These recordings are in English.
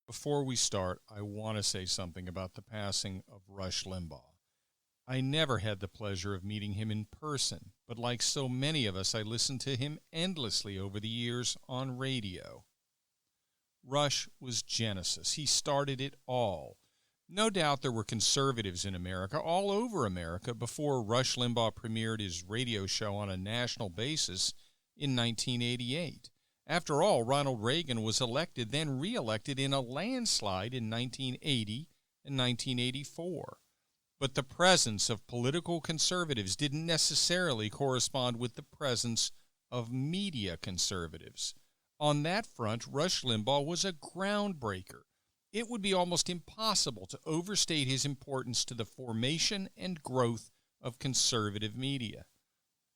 Before we start, I want to say something about the passing of Rush Limbaugh. I never had the pleasure of meeting him in person, but like so many of us, I listened to him endlessly over the years on radio. Rush was Genesis. He started it all. No doubt there were conservatives in America, all over America, before Rush Limbaugh premiered his radio show on a national basis in 1988. After all, Ronald Reagan was elected, then re-elected in a landslide in 1980 and 1984. But the presence of political conservatives didn't necessarily correspond with the presence of media conservatives. On that front, Rush Limbaugh was a groundbreaker. It would be almost impossible to overstate his importance to the formation and growth of conservative media.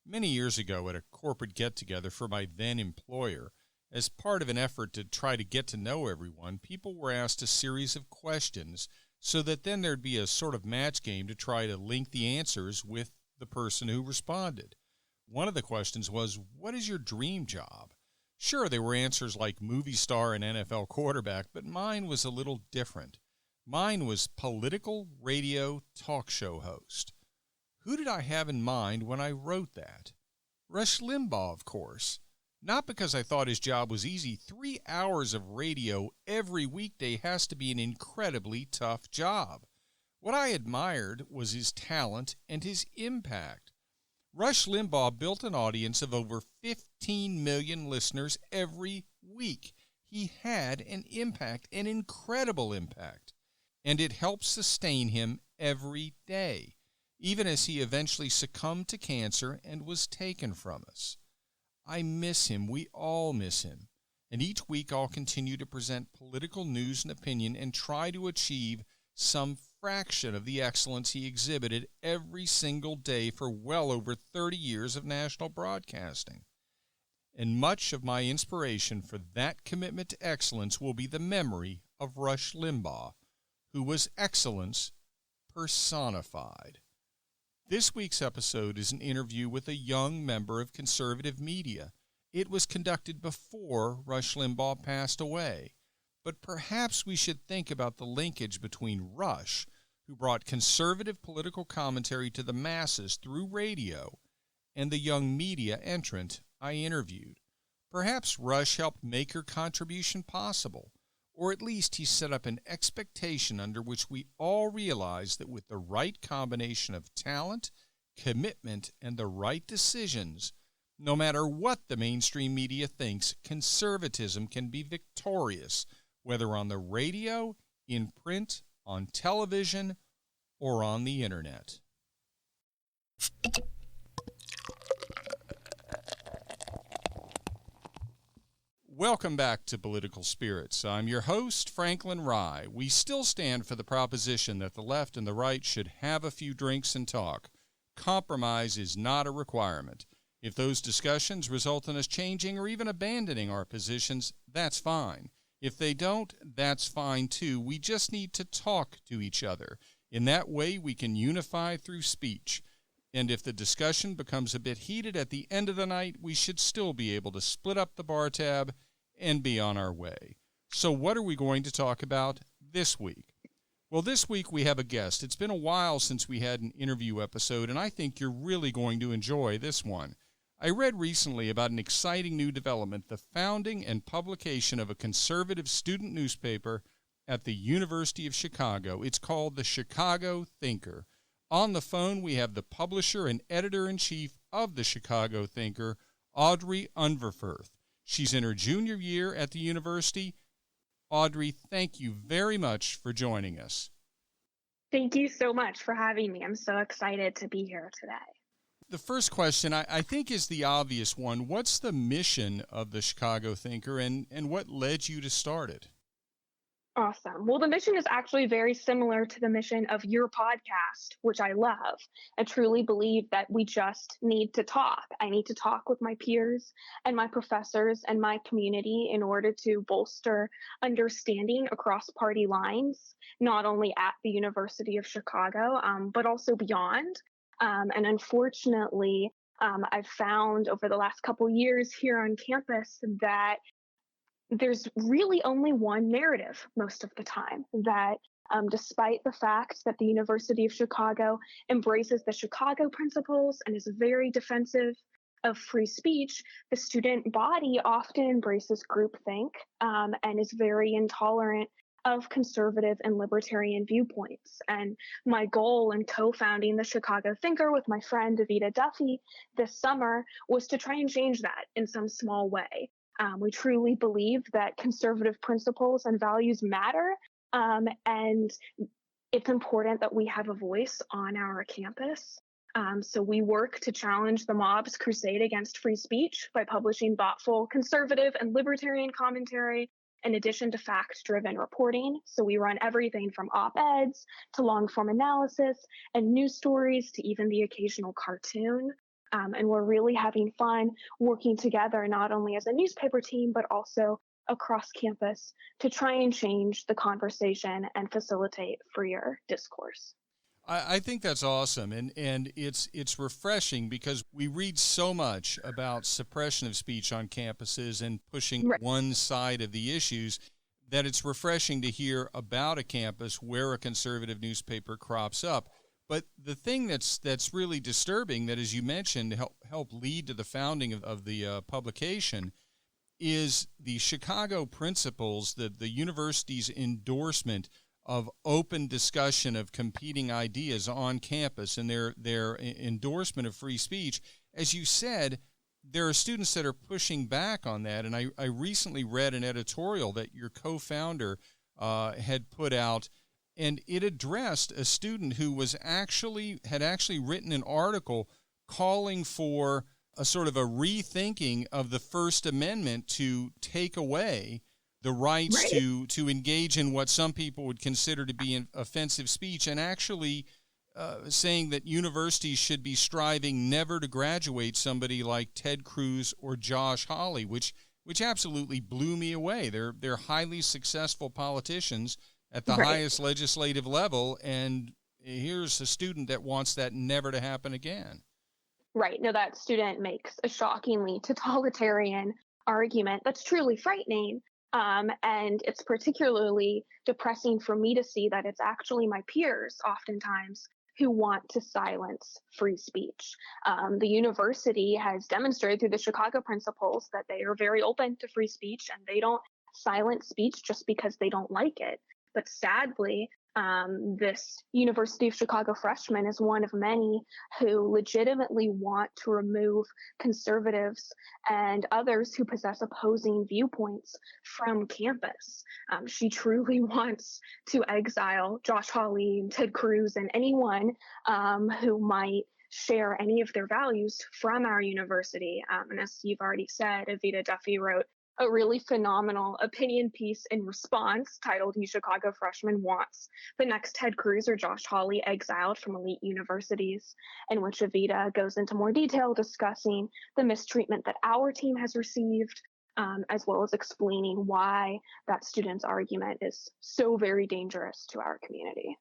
Many years ago at a corporate get-together for my then-employer, as part of an effort to try to get to know everyone, people were asked a series of questions so that then there'd be a sort of match game to try to link the answers with the person who responded. One of the questions was, what is your dream job? Sure, there were answers like movie star and NFL quarterback, but mine was a little different. Mine was political radio talk show host. Who did I have in mind when I wrote that? Rush Limbaugh, of course. Not because I thought his job was easy. 3 hours of radio every weekday has to be an incredibly tough job. What I admired was his talent and his impact. Rush Limbaugh built an audience of over 15 million listeners every week. He had an impact, an incredible impact, and it helped sustain him every day, even as he eventually succumbed to cancer and was taken from us. I miss him. We all miss him. And each week I'll continue to present political news and opinion and try to achieve some fraction of the excellence he exhibited every single day for well over 30 years of national broadcasting. And much of my inspiration for that commitment to excellence will be the memory of Rush Limbaugh, who was excellence personified. This week's episode is an interview with a young member of conservative media. It was conducted before Rush Limbaugh passed away. But perhaps we should think about the linkage between Rush, who brought conservative political commentary to the masses through radio, and the young media entrant I interviewed. Perhaps Rush helped make her contribution possible, or at least he set up an expectation under which we all realize that with the right combination of talent, commitment, and the right decisions, no matter what the mainstream media thinks, conservatism can be victorious, whether on the radio, in print, on television, or on the internet. Welcome back to Political Spirits. I'm your host, Franklin Rye. We still stand for the proposition that the left and the right should have a few drinks and talk. Compromise is not a requirement. If those discussions result in us changing or even abandoning our positions, that's fine. If they don't, that's fine too. We just need to talk to each other. In that way, we can unify through speech. And if the discussion becomes a bit heated at the end of the night, we should still be able to split up the bar tab and be on our way. So what are we going to talk about this week? Well, this week we have a guest. It's been a while since we had an interview episode, and I think you're really going to enjoy this one. I read recently about an exciting new development, the founding and publication of a conservative student newspaper at the University of Chicago. It's called the Chicago Thinker. On the phone, we have the publisher and editor-in-chief of the Chicago Thinker, Audrey Unverferth. She's in her junior year at the university. Audrey, thank you very much for joining us. Thank you so much for having me. I'm so excited to be here today. The first question, I think, is the obvious one. What's the mission of the Chicago Thinker, and what led you to start it? Awesome. Well, the mission is actually very similar to the mission of your podcast, which I love. I truly believe that we just need to talk. I need to talk with my peers and my professors and my community in order to bolster understanding across party lines, not only at the University of Chicago, but also beyond. And unfortunately, I've found over the last couple years here on campus that there's really only one narrative most of the time that despite the fact that the University of Chicago embraces the Chicago principles and is very defensive of free speech, the student body often embraces groupthink and is very intolerant of conservative and libertarian viewpoints. And my goal in co-founding the Chicago Thinker with my friend Davida Duffy this summer was to try and change that in some small way. We truly believe that conservative principles and values matter, and it's important that we have a voice on our campus. So we work to challenge the mob's crusade against free speech by publishing thoughtful, conservative, and libertarian commentary in addition to fact-driven reporting. So we run everything from op-eds to long-form analysis and news stories to even the occasional cartoon. And we're really having fun working together, not only as a newspaper team, but also across campus to try and change the conversation and facilitate freer discourse. I think that's awesome, and it's refreshing because we read so much about suppression of speech on campuses and pushing one side of the issues that it's refreshing to hear about a campus where a conservative newspaper crops up. But the thing that's really disturbing, that, as you mentioned, help lead to the founding of the publication, is the Chicago principles, the university's endorsement of open discussion of competing ideas on campus and their endorsement of free speech. As you said, there are students that are pushing back on that, and I recently read an editorial that your co-founder had put out, and it addressed a student who had actually written an article calling for a sort of a rethinking of the First Amendment to take away the rights to engage in what some people would consider to be offensive speech, and actually saying that universities should be striving never to graduate somebody like Ted Cruz or Josh Hawley, which absolutely blew me away. They're highly successful politicians at the highest legislative level, and here's a student that wants that never to happen again. Right. No, that student makes a shockingly totalitarian argument that's truly frightening. And it's particularly depressing for me to see that it's actually my peers oftentimes who want to silence free speech. The university has demonstrated through the Chicago principles that they are very open to free speech and they don't silence speech just because they don't like it. But sadly, this University of Chicago freshman is one of many who legitimately want to remove conservatives and others who possess opposing viewpoints from campus. She truly wants to exile Josh Hawley, Ted Cruz, and anyone who might share any of their values from our university. And as you've already said, Avita Duffy wrote a really phenomenal opinion piece in response titled "You Chicago Freshman Wants the Next Ted Cruz or Josh Hawley Exiled from Elite Universities," in which Avita goes into more detail discussing the mistreatment that our team has received, as well as explaining why that student's argument is so very dangerous to our community.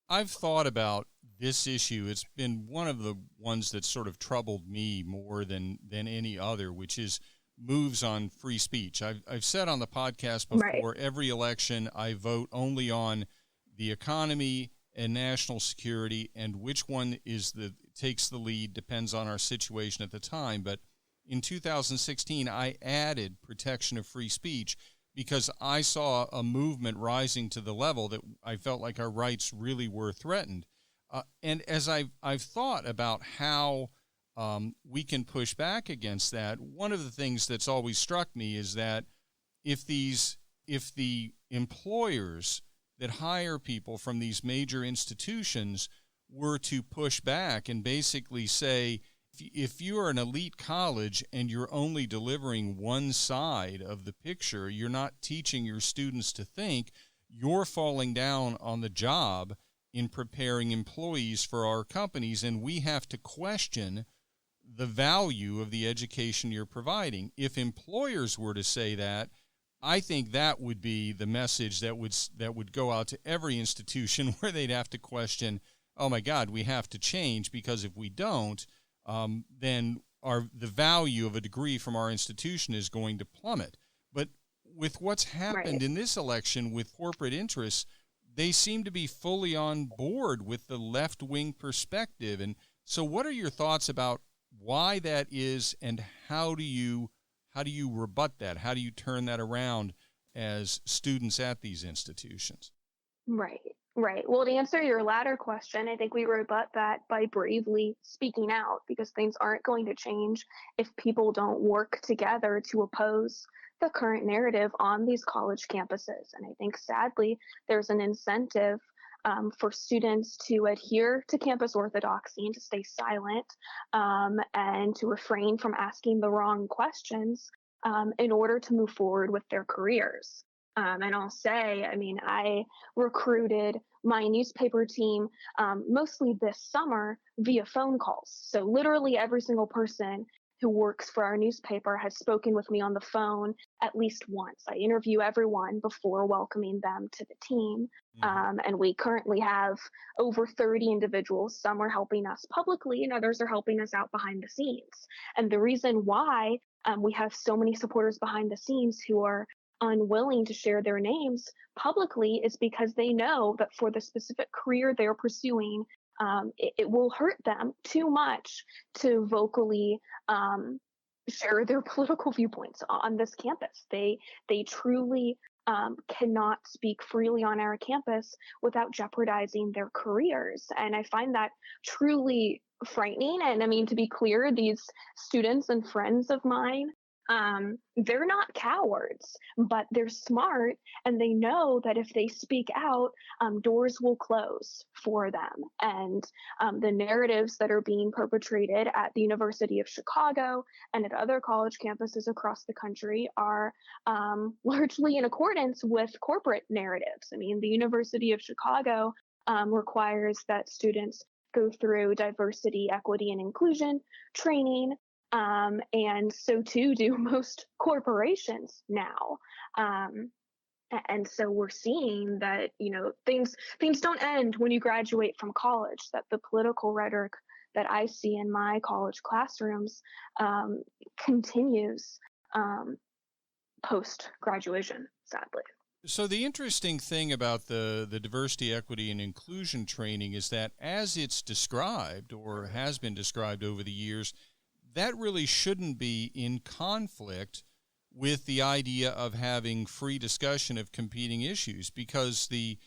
I've thought about this issue. It's been one of the ones that sort of troubled me more than any other, which is moves on free speech. I've said on the podcast before, every election I vote only on the economy and national security, and which one takes the lead depends on our situation at the time. But in 2016, I added protection of free speech because I saw a movement rising to the level that I felt like our rights really were threatened. And as I've thought about how we can push back against that, one of the things that's always struck me is that if the employers that hire people from these major institutions were to push back and basically say, if you are an elite college and you're only delivering one side of the picture, you're not teaching your students to think, you're falling down on the job in preparing employees for our companies, and we have to question the value of the education you're providing. If employers were to say that, I think that would be the message that would go out to every institution, where they'd have to question, oh my God, we have to change, because if we don't, then the value of a degree from our institution is going to plummet. But with what's happened Right. in this election with corporate interests, they seem to be fully on board with the left-wing perspective. And so what are your thoughts about why that is, and how do you rebut that? How do you turn that around as students at these institutions? Right. Right. Well, to answer your latter question, I think we rebut that by bravely speaking out because things aren't going to change if people don't work together to oppose the current narrative on these college campuses. And I think sadly, there's an incentive for students to adhere to campus orthodoxy and to stay silent and to refrain from asking the wrong questions in order to move forward with their careers. And I'll say, I mean, I recruited my newspaper team mostly this summer via phone calls. So, literally, every single person who works for our newspaper has spoken with me on the phone at least once. I interview everyone before welcoming them to the team. Hmm. And we currently have over 30 individuals. Some are helping us publicly, and others are helping us out behind the scenes. And the reason why we have so many supporters behind the scenes who are unwilling to share their names publicly is because they know that for the specific career they're pursuing, it will hurt them too much to vocally um, share their political viewpoints on this campus. They truly cannot speak freely on our campus without jeopardizing their careers, and I find that truly frightening. And I mean, to be clear, these students and friends of mine, they're not cowards, but they're smart, and they know that if they speak out, doors will close for them. And the narratives that are being perpetrated at the University of Chicago and at other college campuses across the country are largely in accordance with corporate narratives. I mean, the University of Chicago requires that students go through diversity, equity, and inclusion training. And so too do most corporations now. Um, and so we're seeing that, things don't end when you graduate from college, that the political rhetoric that I see in my college classrooms um, continues post graduation, sadly. So the interesting thing about the diversity, equity, and inclusion training is that as it's described or has been described over the years, that really shouldn't be in conflict with the idea of having free discussion of competing issues, because the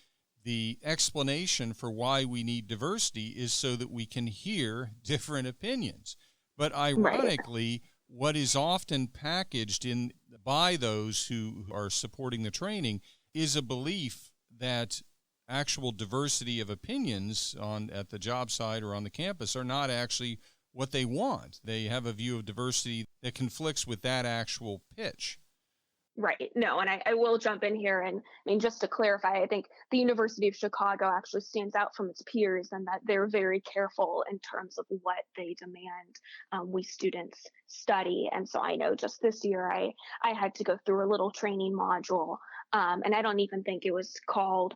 explanation for why we need diversity is so that we can hear different opinions. But Right. ironically, what is often packaged in by those who are supporting the training is a belief that actual diversity of opinions on at the job site or on the campus are not actually what they want. They have a view of diversity that conflicts with that actual pitch. Right. No, and I will jump in here. And I mean, just to clarify, I think the University of Chicago actually stands out from its peers and that they're very careful in terms of what they demand we students study. And so I know just this year I had to go through a little training module. And I don't even think it was called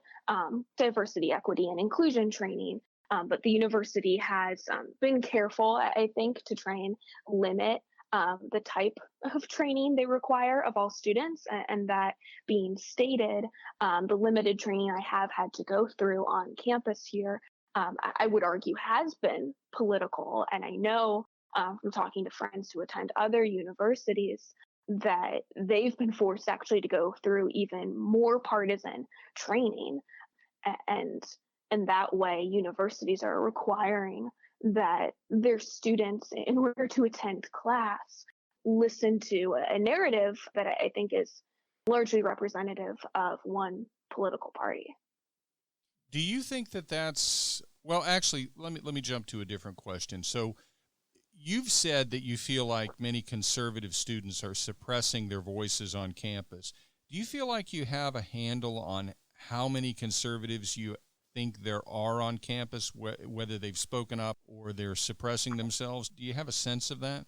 diversity, equity, and inclusion training. But the university has been careful, I think, to try and limit the type of training they require of all students. And that being stated, the limited training I have had to go through on campus here, I would argue has been political. And I know from talking to friends who attend other universities that they've been forced actually to go through even more partisan training. And in that way, universities are requiring that their students, in order to attend class, listen to a narrative that I think is largely representative of one political party. Do you think that that's well? Actually, let me jump to a different question. So, you've said that you feel like many conservative students are suppressing their voices on campus. Do you feel like you have a handle on how many conservatives you think there are on campus, whether they've spoken up or they're suppressing themselves? Do you have a sense of that?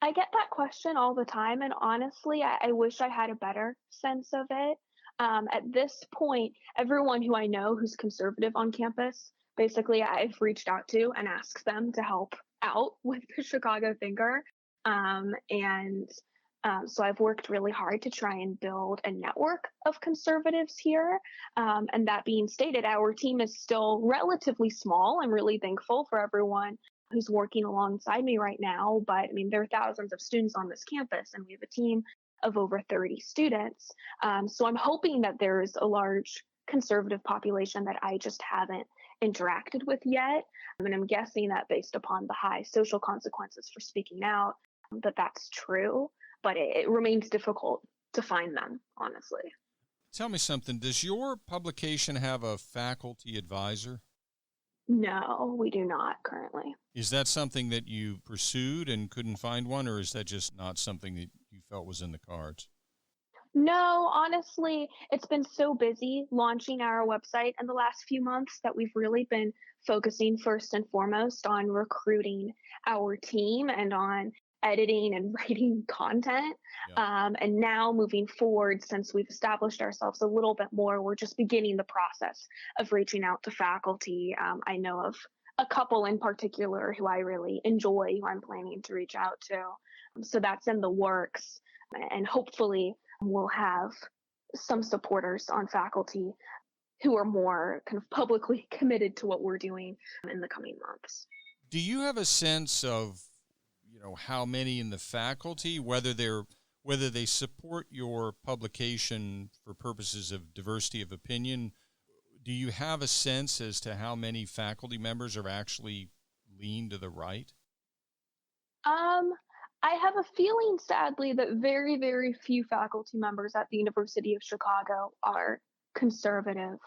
I get that question all the time, and honestly, I wish I had a better sense of it. At this point, everyone who I know who's conservative on campus, basically, I've reached out to and asked them to help out with the Chicago Thinker. And So I've worked really hard to try and build a network of conservatives here. And that being stated, our team is still relatively small. I'm really thankful for everyone who's working alongside me right now. But I mean, there are thousands of students on this campus, and we have a team of over 30 students. So I'm hoping that there's a large conservative population that I just haven't interacted with yet. And I'm guessing that based upon the high social consequences for speaking out, that that's true, but it remains difficult to find them, honestly. Tell me something. Does your publication have a faculty advisor? No, we do not currently. Is that something that you pursued and couldn't find one, or is that just not something that you felt was in the cards? No, honestly, it's been so busy launching our website in the last few months that we've really been focusing first and foremost on recruiting our team and on editing and writing content. Yeah. And now moving forward, since we've established ourselves a little bit more, we're just beginning the process of reaching out to faculty. I know of a couple in particular who I really enjoy, who I'm planning to reach out to. So that's in the works. And hopefully, we'll have some supporters on faculty who are more kind of publicly committed to what we're doing in the coming months. Do you have a sense of, how many in the faculty, whether they support your publication for purposes of diversity of opinion? Do you have a sense as to how many faculty members are actually lean to the right? I have a feeling, sadly, that very, very few faculty members at the University of Chicago are conservative.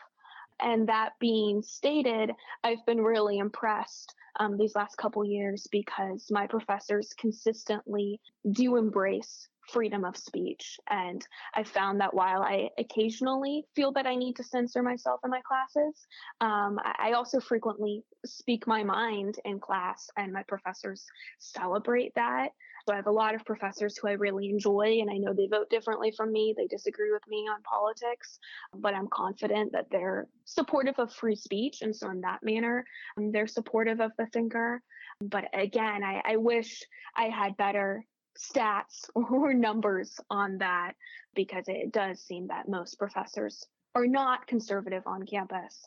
And that being stated, I've been really impressed these last couple years because my professors consistently do embrace freedom of speech. And I found that while I occasionally feel that I need to censor myself in my classes, I also frequently speak my mind in class, and my professors celebrate that. So I have a lot of professors who I really enjoy, and I know they vote differently from me. They disagree with me on politics, but I'm confident that they're supportive of free speech. And so in that manner, they're supportive of the thinker. But again, I wish I had better stats or numbers on that, because it does seem that most professors are not conservative on campus.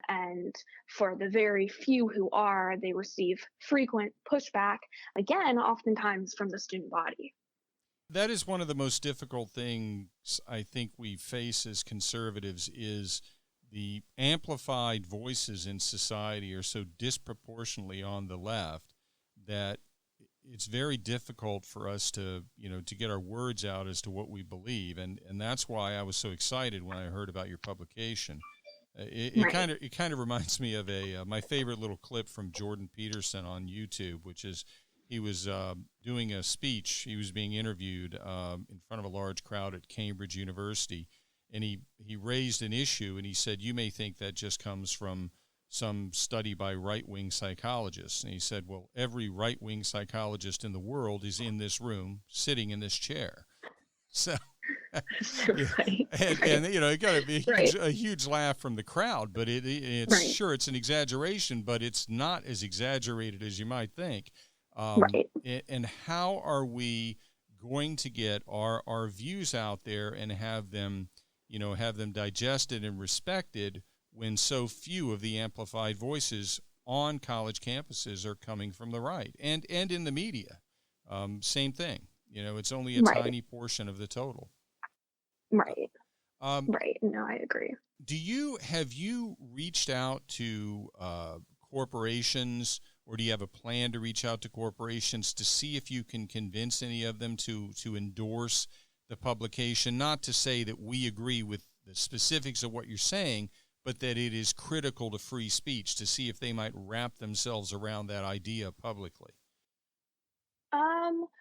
And for the very few who are, they receive frequent pushback, again, oftentimes from the student body. That is one of the most difficult things I think we face as conservatives is the amplified voices in society are so disproportionately on the left that it's very difficult for us to get our words out as to what we believe. And that's why I was so excited when I heard about your publication. It kind of reminds me of my favorite little clip from Jordan Peterson on YouTube, which is he was doing a speech. He was being interviewed in front of a large crowd at Cambridge University, and he raised an issue, and he said, "You may think that just comes from some study by right-wing psychologists." And he said, "Well, every right-wing psychologist in the world is in this room, sitting in this chair." So. Right. And it got to be Right. a huge laugh from the crowd, but it's Right. sure it's an exaggeration, but it's not as exaggerated as you might think. Right. And how are we going to get our views out there and have them digested and respected when so few of the amplified voices on college campuses are coming from the right and in the media? Same thing. It's only a Right. tiny portion of the total. Right. Um, Right. No, I agree. have you reached out to corporations, or do you have a plan to reach out to corporations to see if you can convince any of them to endorse the publication? Not to say that we agree with the specifics of what you're saying, but that it is critical to free speech, to see if they might wrap themselves around that idea publicly.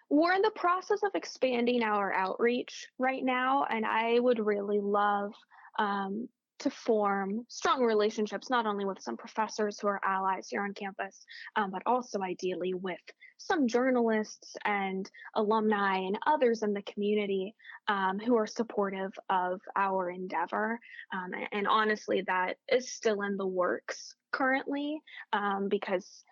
We're in the process of expanding our outreach right now, and I would really love to form strong relationships, not only with some professors who are allies here on campus, but also ideally with some journalists and alumni and others in the community who are supportive of our endeavor. And honestly, that is still in the works currently, because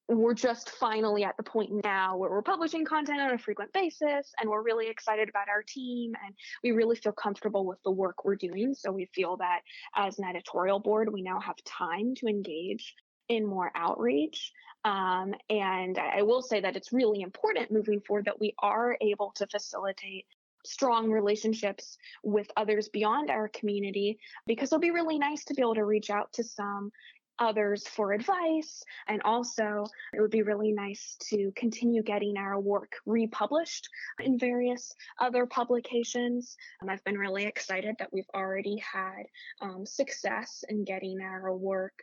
we're just finally at the point now where we're publishing content on a frequent basis, and we're really excited about our team, and we really feel comfortable with the work we're doing. So we feel that as an editorial board, we now have time to engage in more outreach. And I will say that it's really important moving forward that we are able to facilitate strong relationships with others beyond our community, because it'll be really nice to be able to reach out to some others for advice. And also, it would be really nice to continue getting our work republished in various other publications. I've been really excited that we've already had success in getting our work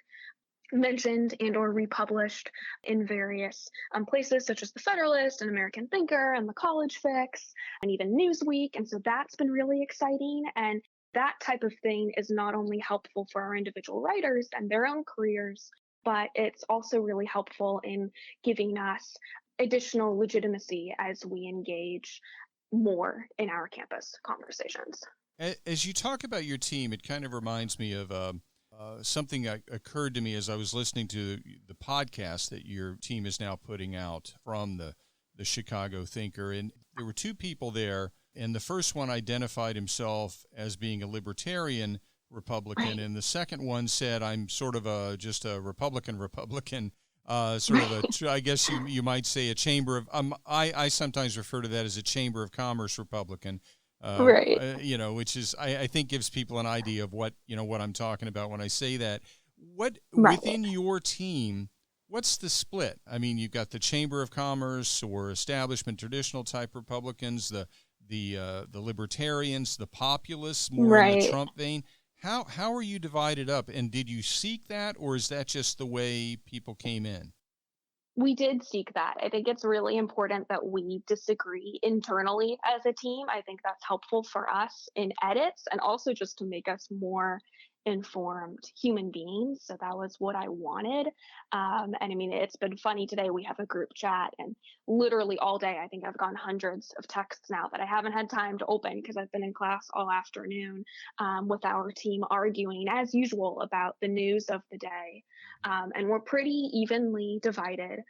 mentioned and or republished in various places such as the Federalist and American Thinker and the College Fix and even Newsweek. And so that's been really exciting. And that type of thing is not only helpful for our individual writers and their own careers, but it's also really helpful in giving us additional legitimacy as we engage more in our campus conversations. As you talk about your team, it kind of reminds me of something that occurred to me as I was listening to the podcast that your team is now putting out from the Chicago Thinker. And there were two people there, and the first one identified himself as being a libertarian Republican, and the second one said, I'm sort of just a Republican, sort of I guess you might say a chamber of, I sometimes refer to that as a Chamber of Commerce Republican. Right. Which is, I think gives people an idea of what I'm talking about when I say that. What Right. Within your team, what's the split? I mean, you've got the Chamber of Commerce or establishment traditional type Republicans, the libertarians, the populists, more in the Right. Trump vein. How are you divided up? And did you seek that, or is that just the way people came in? We did seek that. I think it's really important that we disagree internally as a team. I think that's helpful for us in edits and also just to make us more informed human beings. So that was what I wanted. And I mean, it's been funny today. We have a group chat, and literally all day, I think I've gotten hundreds of texts now that I haven't had time to open because I've been in class all afternoon with our team arguing, as usual, about the news of the day. And we're pretty evenly divided.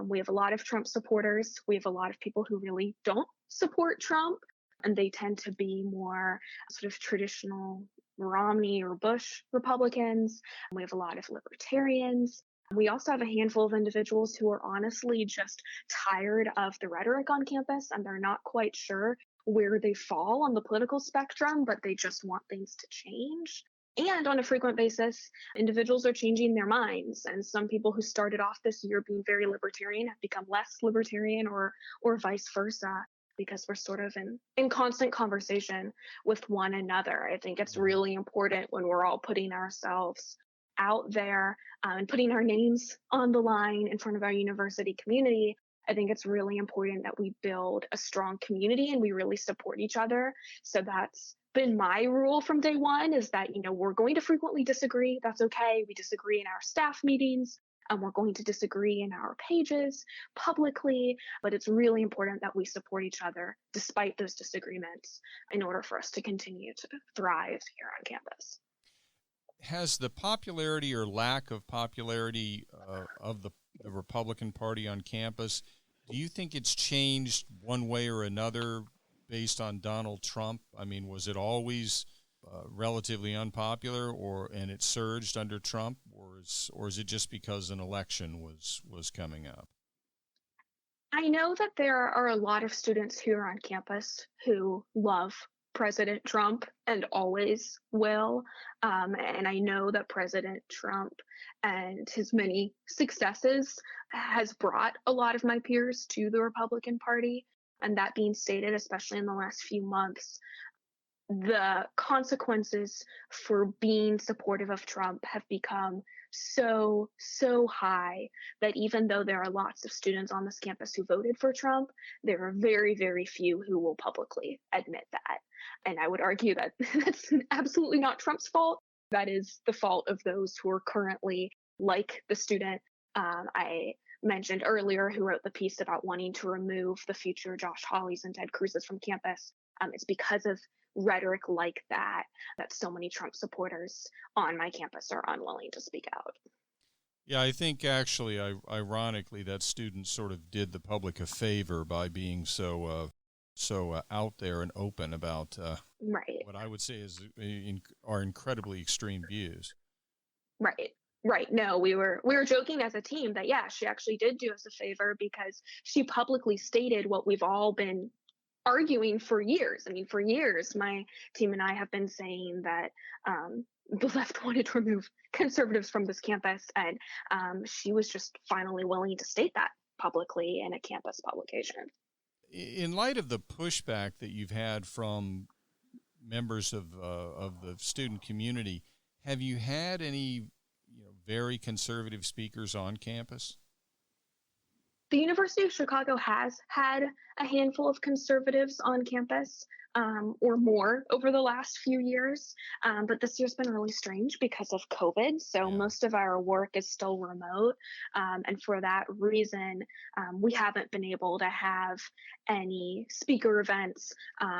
We have a lot of Trump supporters. We have a lot of people who really don't support Trump, and they tend to be more sort of traditional Romney or Bush Republicans. We have a lot of libertarians. We also have a handful of individuals who are honestly just tired of the rhetoric on campus, and they're not quite sure where they fall on the political spectrum, but they just want things to change. And on a frequent basis, individuals are changing their minds. And some people who started off this year being very libertarian have become less libertarian, or vice versa, because we're sort of in constant conversation with one another. I think it's really important when we're all putting ourselves out there and putting our names on the line in front of our university community. I think it's really important that we build a strong community and we really support each other. So that's been my rule from day one, is that, we're going to frequently disagree. That's okay. We disagree in our staff meetings, and we're going to disagree in our pages publicly, but it's really important that we support each other despite those disagreements in order for us to continue to thrive here on campus. Has the popularity or lack of popularity of the Republican Party on campus, do you think it's changed one way or another based on Donald Trump? I mean, was it always relatively unpopular, and it surged under Trump, or is it just because an election was coming up? I know that there are a lot of students here on campus who love President Trump and always will. And I know that President Trump and his many successes has brought a lot of my peers to the Republican Party. And that being stated, especially in the last few months, the consequences for being supportive of Trump have become so high that even though there are lots of students on this campus who voted for Trump, there are very, very few who will publicly admit that. And I would argue that that's absolutely not Trump's fault. That is the fault of those who are currently, like the student I mentioned earlier, who wrote the piece about wanting to remove the future Josh Hawleys and Ted Cruz's from campus. It's because of rhetoric like that so many Trump supporters on my campus are unwilling to speak out. Yeah, I think actually, ironically, that student sort of did the public a favor by being so out there and open about Right. what I would say is are incredibly extreme views. Right. Right. No, we were joking as a team that yeah, she actually did do us a favor because she publicly stated what we've all been arguing for years. I mean, for years, my team and I have been saying that the left wanted to remove conservatives from this campus, and she was just finally willing to state that publicly in a campus publication. In light of the pushback that you've had from members of the student community, have you had any very conservative speakers on campus? The University of Chicago has had a handful of conservatives on campus, or more over the last few years. But this year's been really strange because of COVID. So Yeah. most of our work is still remote. And for that reason, we haven't been able to have any speaker events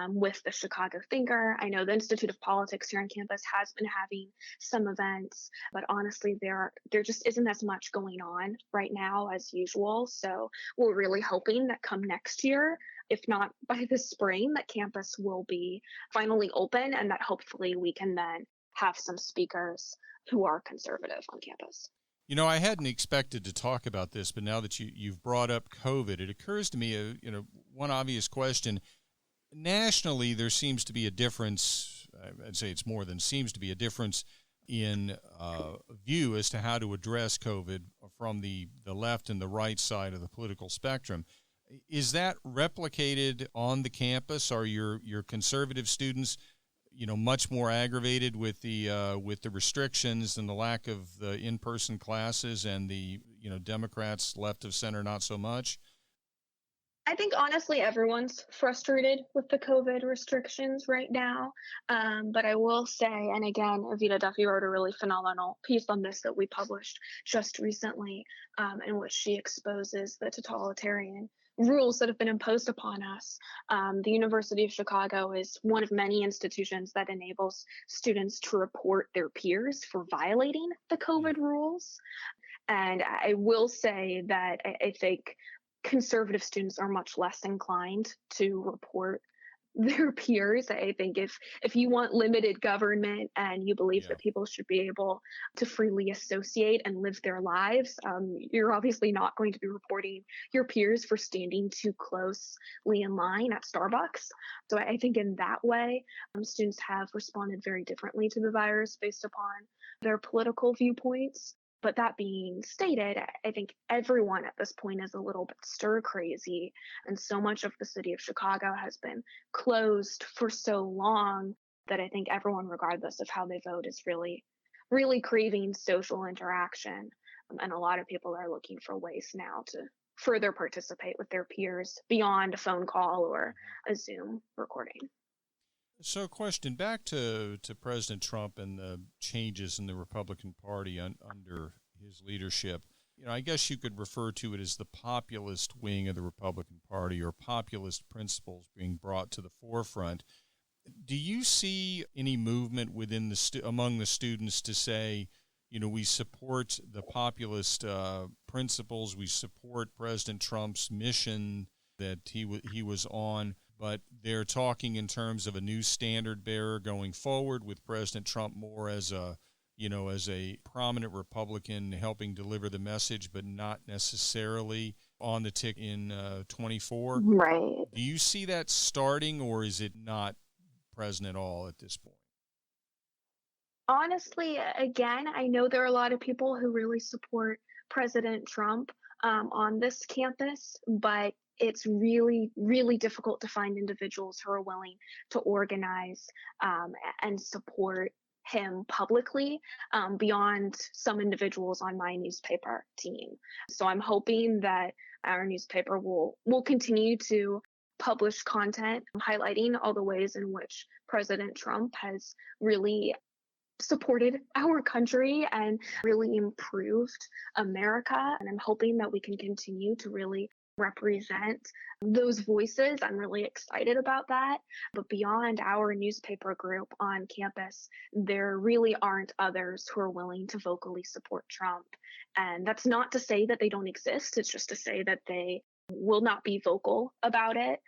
with the Chicago Thinker. I know the Institute of Politics here on campus has been having some events, but honestly, there just isn't as much going on right now as usual. So we're really hoping that come next year, if not by the spring, that campus will be finally open and that hopefully we can then have some speakers who are conservative on campus. I hadn't expected to talk about this, but now that you've brought up COVID, it occurs to me, one obvious question. Nationally, there seems to be a difference. I'd say it's more than seems to be a difference in view as to how to address COVID from the left and the right side of the political spectrum. Is that replicated on the campus? Are your conservative students, much more aggravated with the restrictions and the lack of the in-person classes, and the Democrats left of center not so much? I think honestly, everyone's frustrated with the COVID restrictions right now. But I will say, and again, Evita Duffy wrote a really phenomenal piece on this that we published just recently, in which she exposes the totalitarian rules that have been imposed upon us. The University of Chicago is one of many institutions that enables students to report their peers for violating the Yeah. COVID rules. And I will say that I think conservative students are much less inclined to report their peers. I think if you want limited government and you believe Yeah. that people should be able to freely associate and live their lives, you're obviously not going to be reporting your peers for standing too closely in line at Starbucks. So I think in that way, students have responded very differently to the virus based upon their political viewpoints. But that being stated, I think everyone at this point is a little bit stir crazy. And so much of the city of Chicago has been closed for so long that I think everyone, regardless of how they vote, is really, really craving social interaction. And a lot of people are looking for ways now to further participate with their peers beyond a phone call or a Zoom recording. So, question back to President Trump and the changes in the Republican Party under his leadership. I guess you could refer to it as the populist wing of the Republican Party, or populist principles being brought to the forefront. Do you see any movement within among the students to say, we support the populist principles, we support President Trump's mission that he was on, but they're talking in terms of a new standard bearer going forward, with President Trump more as a prominent Republican helping deliver the message, but not necessarily on the ticket in 24? Right. Do you see that starting, or is it not present at all at this point? Honestly, again, I know there are a lot of people who really support President Trump on this campus, but it's really, really difficult to find individuals who are willing to organize and support him publicly beyond some individuals on my newspaper team. So I'm hoping that our newspaper will continue to publish content highlighting all the ways in which President Trump has really supported our country and really improved America. And I'm hoping that we can continue to really represent those voices. I'm really excited about that. But beyond our newspaper group on campus, there really aren't others who are willing to vocally support Trump. And that's not to say that they don't exist, it's just to say that they will not be vocal about it.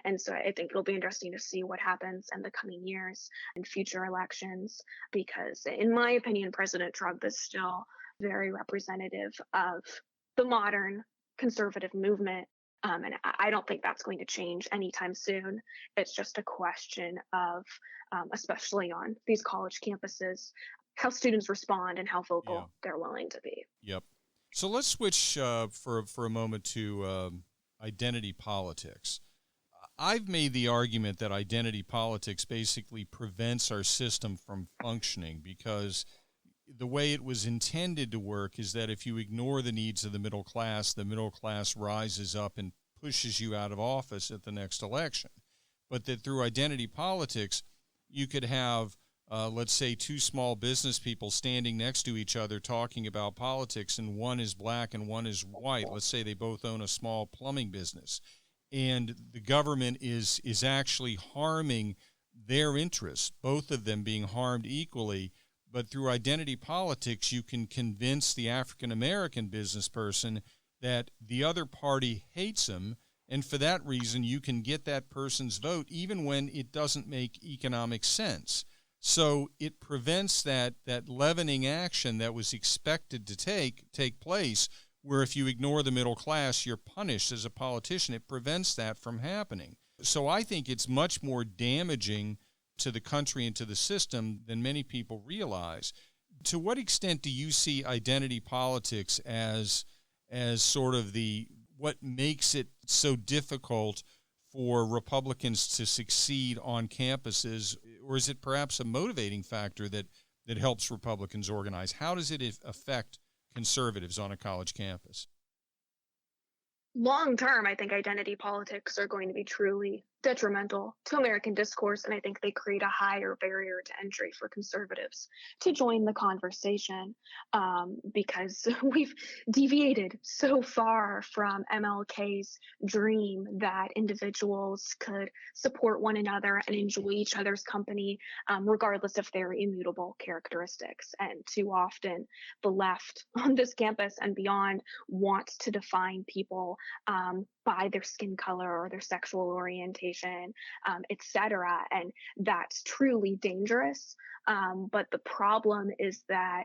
And so I think it'll be interesting to see what happens in the coming years and future elections, because, in my opinion, President Trump is still very representative of the modern conservative movement. And I don't think that's going to change anytime soon. It's just a question of, especially on these college campuses, how students respond and how Yeah. vocal they're willing to be. Yep. So let's switch for a moment to identity politics. I've made the argument that identity politics basically prevents our system from functioning, because the way it was intended to work is that if you ignore the needs of the middle class rises up and pushes you out of office at the next election. But that through identity politics, you could have, let's say, two small business people standing next to each other talking about politics, and one is black and one is white. Let's say they both own a small plumbing business, and the government is actually harming their interests, both of them being harmed equally. But through identity politics, you can convince the African-American business person that the other party hates him, and for that reason, you can get that person's vote even when it doesn't make economic sense. So it prevents that leavening action that was expected to take place, where if you ignore the middle class, you're punished as a politician. It prevents that from happening. So I think it's much more damaging to the country and to the system than many people realize. To what extent do you see identity politics as sort of what makes it so difficult for Republicans to succeed on campuses, or is it perhaps a motivating factor that helps Republicans organize? How does it affect conservatives on a college campus? Long term, I think identity politics are going to be truly detrimental to American discourse, and I think they create a higher barrier to entry for conservatives to join the conversation, because we've deviated so far from MLK's dream that individuals could support one another and enjoy each other's company, regardless of their immutable characteristics. And too often, the left on this campus and beyond wants to define people by their skin color or their sexual orientation, etc. And that's truly dangerous. But the problem is that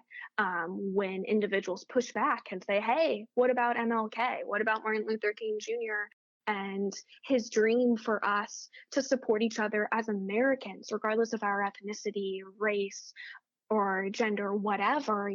when individuals push back and say, hey, what about MLK? What about Martin Luther King Jr.? And his dream for us to support each other as Americans, regardless of our ethnicity, race, or gender, whatever,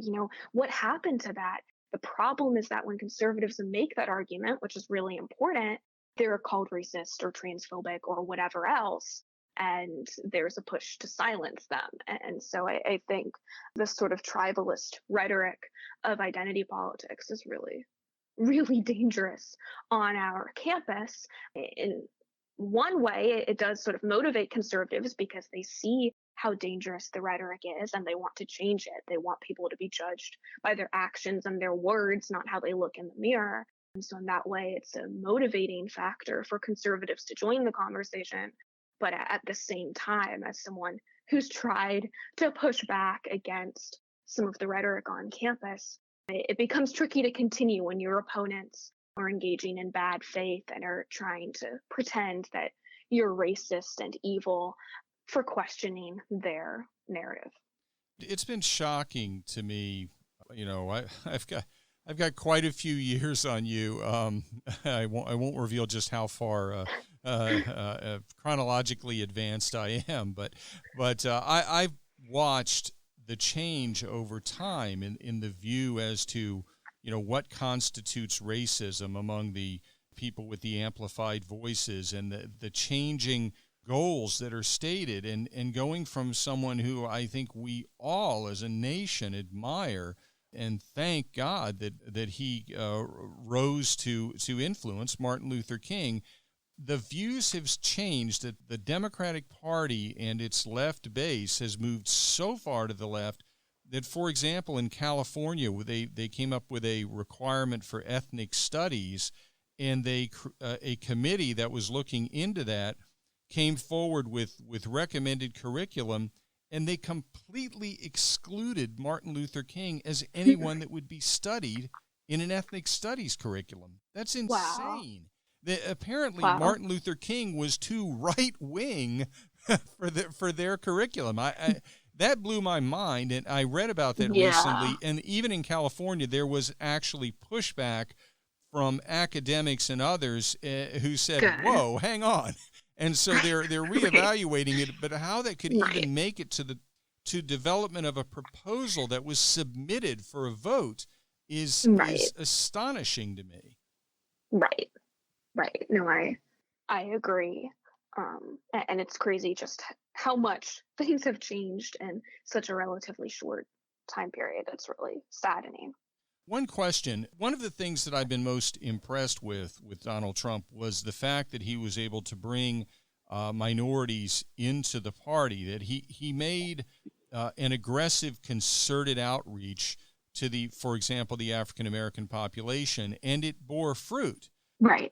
what happened to that? The problem is that when conservatives make that argument, which is really important, they're called racist or transphobic or whatever else, and there's a push to silence them. And so I think this sort of tribalist rhetoric of identity politics is really, really dangerous on our campus. In one way, it does sort of motivate conservatives because they see how dangerous the rhetoric is and they want to change it. They want people to be judged by their actions and their words, not how they look in the mirror. And so in that way, it's a motivating factor for conservatives to join the conversation. But at the same time, as someone who's tried to push back against some of the rhetoric on campus, it becomes tricky to continue when your opponents are engaging in bad faith and are trying to pretend that you're racist and evil for questioning their narrative. It's been shocking to me. I've got quite a few years on you. I won't reveal just how far chronologically advanced I am, but I've watched the change over time in the view as to what constitutes racism among the people with the amplified voices, and the changing goals that are stated, and going from someone who I think we all as a nation admire and thank God that he rose to influence, Martin Luther King. The views have changed, that the Democratic Party and its left base has moved so far to the left that, for example, in California, they came up with a requirement for ethnic studies, and a committee that was looking into that came forward with recommended curriculum, and they completely excluded Martin Luther King as anyone that would be studied in an ethnic studies curriculum. That's Wow. insane. Apparently, Wow. Martin Luther King was too right-wing for their curriculum. That blew my mind, and I read about that Yeah. recently. And even in California, there was actually pushback from academics and others who said, Good. "Whoa, hang on." And so they're Right. reevaluating it. But how that could Right. even make it to development of a proposal that was submitted for a vote is Right. astonishing to me. Right. Right. No, I agree. And it's crazy just how much things have changed in such a relatively short time period. It's really saddening. One question, one of the things that I've been most impressed with Donald Trump was the fact that he was able to bring minorities into the party, that he made an aggressive, concerted outreach to for example, the African-American population, and it bore fruit. Right.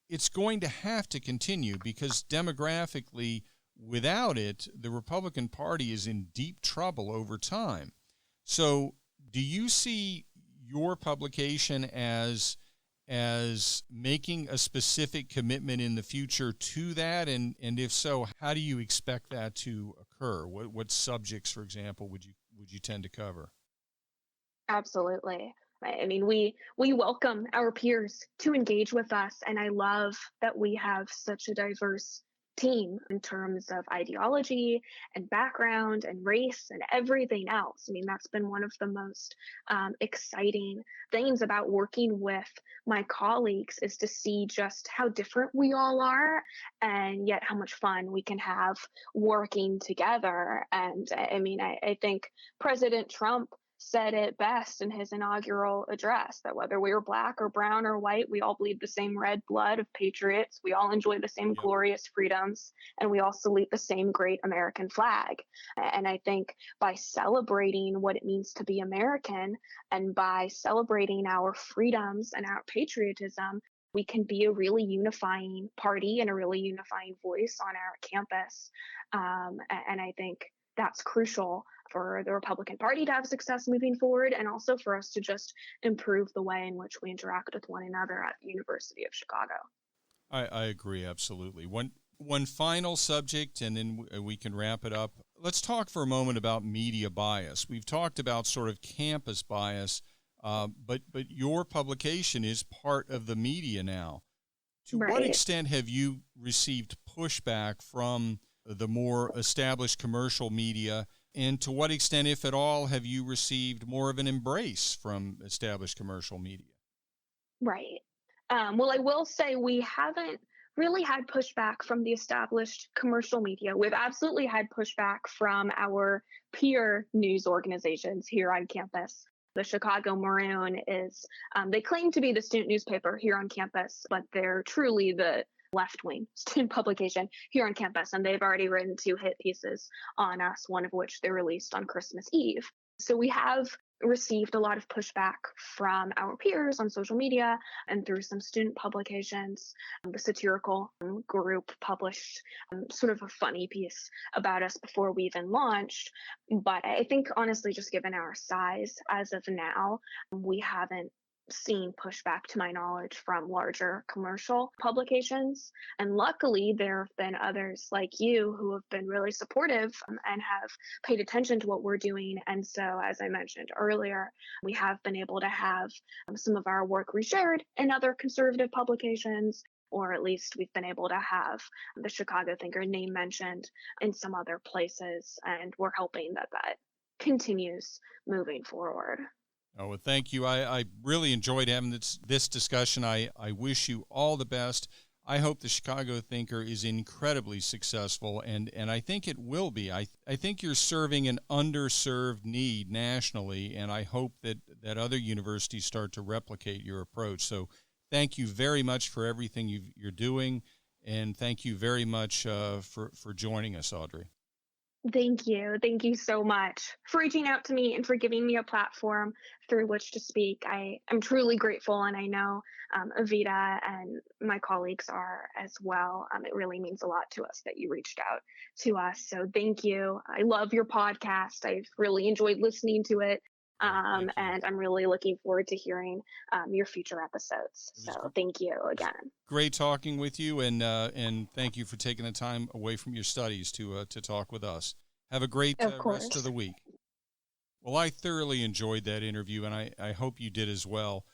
It's going to have to continue because demographically, without it, the Republican Party is in deep trouble over time. So do you see your publication as making a specific commitment in the future to that? And if so, how do you expect that to occur? What subjects, for example, would you tend to cover? Absolutely. I mean, we welcome our peers to engage with us, and I love that we have such a diverse team in terms of ideology and background and race and everything else. I mean, that's been one of the most exciting things about working with my colleagues is to see just how different we all are, and yet how much fun we can have working together. And I mean, I think President Trump said it best in his inaugural address that whether we were black or brown or white, we all bleed the same red blood of patriots. We all enjoy the same Yep. glorious freedoms, and we all salute the same great American flag. And I think by celebrating what it means to be American and by celebrating our freedoms and our patriotism, we can be a really unifying party and a really unifying voice on our campus. And I think that's crucial for the Republican Party to have success moving forward, and also for us to just improve the way in which we interact with one another at the University of Chicago. I agree, absolutely. One final subject, and then we can wrap it up. Let's talk for a moment about media bias. We've talked about sort of campus bias, but your publication is part of the media now. To what Right. extent have you received pushback from the more established commercial media, and to what extent, if at all, have you received more of an embrace from established commercial media? Right. Well, I will say we haven't really had pushback from the established commercial media. We've absolutely had pushback from our peer news organizations here on campus. The Chicago Maroon they claim to be the student newspaper here on campus, but they're truly the left wing student publication here on campus. And they've already written 2 hit pieces on us, one of which they released on Christmas Eve. So we have received a lot of pushback from our peers on social media and through some student publications. The satirical group published sort of a funny piece about us before we even launched. But I think, honestly, just given our size as of now, we haven't seen pushback, to my knowledge, from larger commercial publications. And luckily, there have been others like you who have been really supportive and have paid attention to what we're doing. And so, as I mentioned earlier, we have been able to have some of our work reshared in other conservative publications, or at least we've been able to have the Chicago Thinker name mentioned in some other places. And we're hoping that that continues moving forward. Oh, well, thank you. I really enjoyed having this discussion. I wish you all the best. I hope the Chicago Thinker is incredibly successful, and I think it will be. I think you're serving an underserved need nationally, and I hope that other universities start to replicate your approach. So thank you very much for everything you're doing, and thank you very much for joining us, Audrey. Thank you. Thank you so much for reaching out to me and for giving me a platform through which to speak. I am truly grateful, and I know Avita and my colleagues are as well. It really means a lot to us that you reached out to us. So thank you. I love your podcast. I've really enjoyed listening to it. Well, thank you. And I'm really looking forward to hearing your future episodes. It was So thank you again. great talking with you, and thank you for taking the time away from your studies to talk with us. Have a great Of rest of course. the week. Well, I thoroughly enjoyed that interview, and I hope you did as well.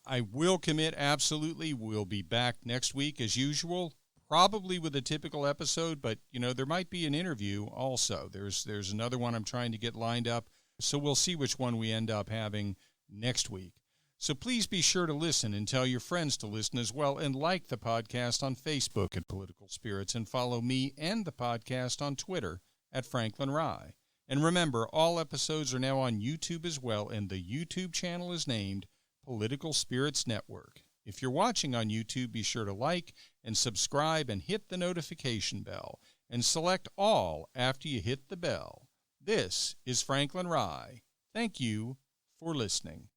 I will commit absolutely. We'll be back next week as usual, probably with a typical episode, but, there might be an interview also. There's another one I'm trying to get lined up, so we'll see which one we end up having next week. So please be sure to listen and tell your friends to listen as well, and like the podcast on Facebook at Political Spirits, and follow me and the podcast on Twitter at Franklin Rye. And remember, all episodes are now on YouTube as well, and the YouTube channel is named Political Spirits Network. If you're watching on YouTube, be sure to like and subscribe and hit the notification bell, and select all after you hit the bell. This is Franklin Rye. Thank you for listening.